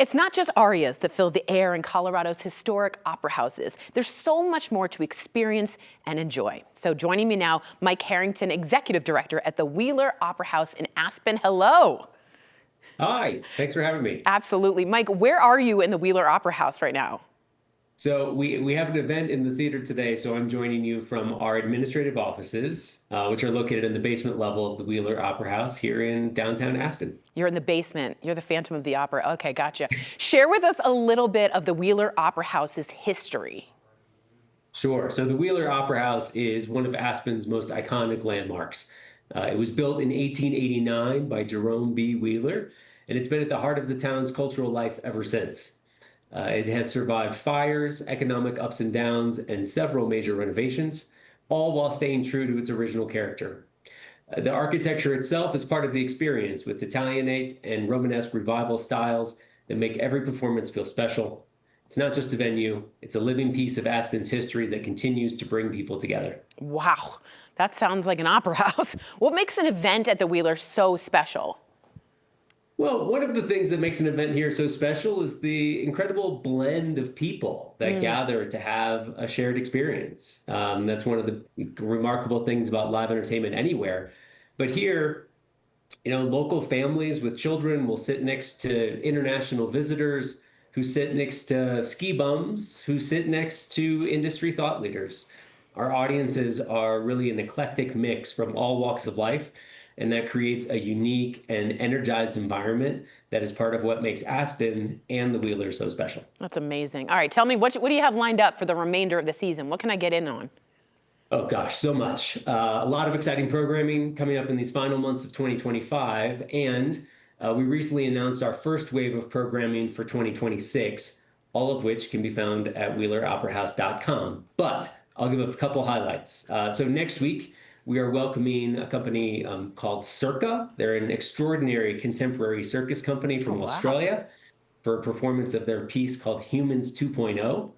It's not just arias that fill the air in Colorado's historic opera houses. There's so much more to experience and enjoy. So joining me now, Mike Harrington, Executive Director at the Wheeler Opera House in Aspen. Hello. Hi, thanks for having me. Absolutely. Mike, where are you in the Wheeler Opera House right now? So we have an event in the theater today, so I'm joining you from our administrative offices, which are located in the basement level of the Wheeler Opera House here in downtown Aspen. You're in the basement. You're the Phantom of the Opera. Okay, gotcha. Share with us a little bit of the Wheeler Opera House's history. Sure. So the Wheeler Opera House is one of Aspen's most iconic landmarks. It was built in 1889 by Jerome B. Wheeler, and it's been at the heart of the town's cultural life ever since. It has survived fires, economic ups and downs, and several major renovations, all while staying true to its original character. The architecture itself is part of the experience, with Italianate and Romanesque revival styles that make every performance feel special. It's not just a venue, it's a living piece of Aspen's history that continues to bring people together. Wow, that sounds like an opera house. What makes an event at the Wheeler so special? Well, one of the things that makes an event here so special is the incredible blend of people that gather to have a shared experience. That's one of the remarkable things about live entertainment anywhere. But here, local families with children will sit next to international visitors who sit next to ski bums, who sit next to industry thought leaders. Our audiences are really an eclectic mix from all walks of life, and that creates a unique and energized environment that is part of what makes Aspen and the Wheeler so special. That's amazing. All right, tell me, what do you have lined up for the remainder of the season? What can I get in on? Oh gosh, so much. A lot of exciting programming coming up in these final months of 2025, and we recently announced our first wave of programming for 2026, all of which can be found at wheeleroperahouse.com. But I'll give a couple highlights. So next week, we are welcoming a company called Circa. They're an extraordinary contemporary circus company from Australia for a performance of their piece called Humans 2.0,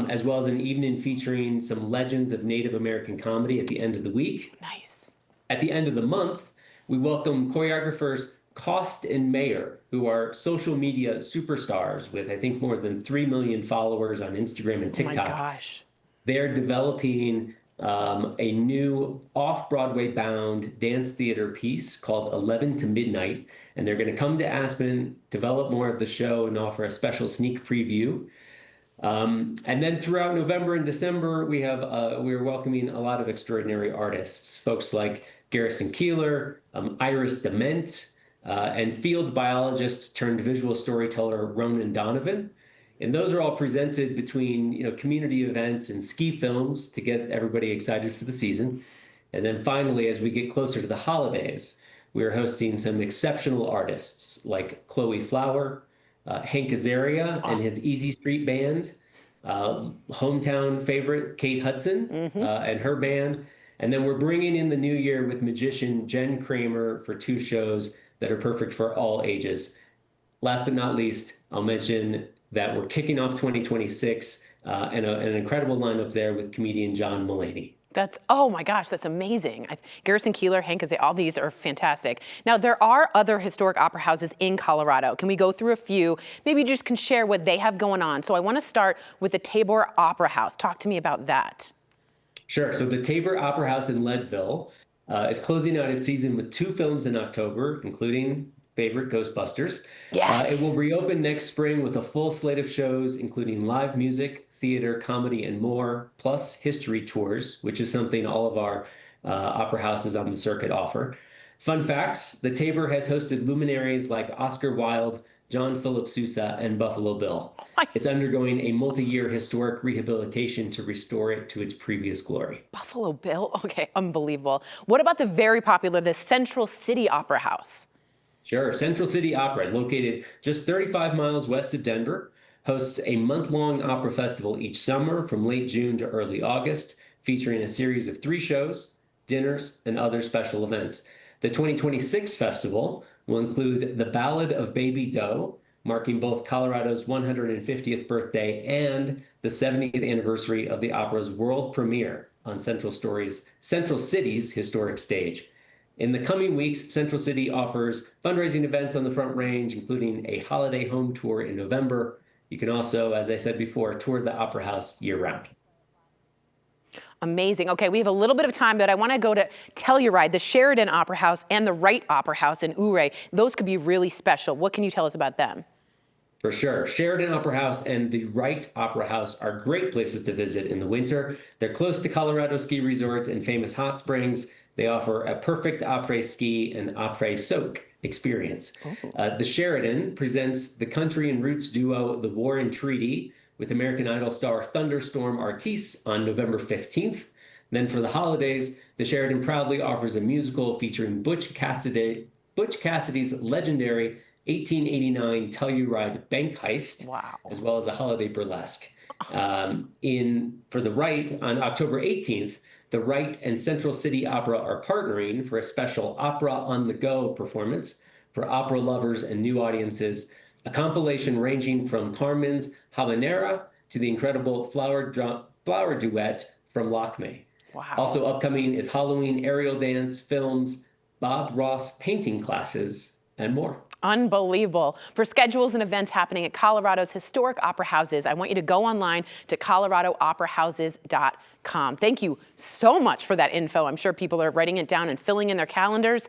as well as an evening featuring some legends of Native American comedy at the end of the week. Nice. At the end of the month, we welcome choreographers Cost and Mayer, who are social media superstars with, I think, more than 3 million followers on Instagram and TikTok. Oh my gosh. They're developing a new off-Broadway bound dance theater piece called 11 to Midnight, and they're going to come to Aspen, develop more of the show, and offer a special sneak preview. And then throughout November and December, we're welcoming a lot of extraordinary artists, folks like Garrison Keillor, Iris Dement, and field biologist turned visual storyteller Ronan Donovan. And those are all presented between community events and ski films to get everybody excited for the season. And then finally, as we get closer to the holidays, we are hosting some exceptional artists like Chloe Flower, Hank Azaria and his Easy Street Band, hometown favorite Kate Hudson and her band. And then we're bringing in the new year with magician Jen Kramer for 2 shows that are perfect for all ages. Last but not least, I'll mention that we're kicking off 2026 and an incredible lineup there with comedian John Mulaney. Oh my gosh, that's amazing. Garrison Keillor, Hank Azaria, all these are fantastic. Now, there are other historic opera houses in Colorado. Can we go through a few? Maybe you just can share what they have going on. So I want to start with the Tabor Opera House. Talk to me about that. Sure. So the Tabor Opera House in Leadville is closing out its season with 2 films in October, including favorite Ghostbusters. Yes. It will reopen next spring with a full slate of shows, including live music, theater, comedy, and more, plus history tours, which is something all of our opera houses on the circuit offer. Fun facts, the Tabor has hosted luminaries like Oscar Wilde, John Philip Sousa, and Buffalo Bill. It's undergoing a multi-year historic rehabilitation to restore it to its previous glory. Buffalo Bill? Okay, unbelievable. What about the very popular, the Central City Opera House? Sure. Central City Opera, located just 35 miles west of Denver, hosts a month-long opera festival each summer from late June to early August, featuring a series of 3 shows, dinners, and other special events. The 2026 festival will include The Ballad of Baby Doe, marking both Colorado's 150th birthday and the 70th anniversary of the opera's world premiere on Central City's historic stage. In the coming weeks, Central City offers fundraising events on the Front Range, including a holiday home tour in November. You can also, as I said before, tour the Opera House year-round. Amazing. Okay, we have a little bit of time, but I want to go to Telluride, the Sheridan Opera House and the Wright Opera House in Ouray. Those could be really special. What can you tell us about them? For sure. Sheridan Opera House and the Wright Opera House are great places to visit in the winter. They're close to Colorado ski resorts and famous hot springs. They offer a perfect après-ski and après-soak experience. The Sheridan presents the country and roots duo The War and Treaty with American Idol star Thunderstorm Artis on November 15th. Then for the holidays, the Sheridan proudly offers a musical featuring Butch Cassidy's legendary 1889 Telluride bank heist, Wow. as well as a holiday burlesque. For the Wright, on October 18th, the Wright and Central City Opera are partnering for a special Opera on the Go performance for opera lovers and new audiences, a compilation ranging from Carmen's Habanera to the incredible flower duet from Lakme. Wow. Also upcoming is Halloween aerial dance, films, Bob Ross painting classes, and more. Unbelievable. For schedules and events happening at Colorado's historic opera houses, I want you to go online to coloradoopera-houses.com. Thank you so much for that info. I'm sure people are writing it down and filling in their calendars.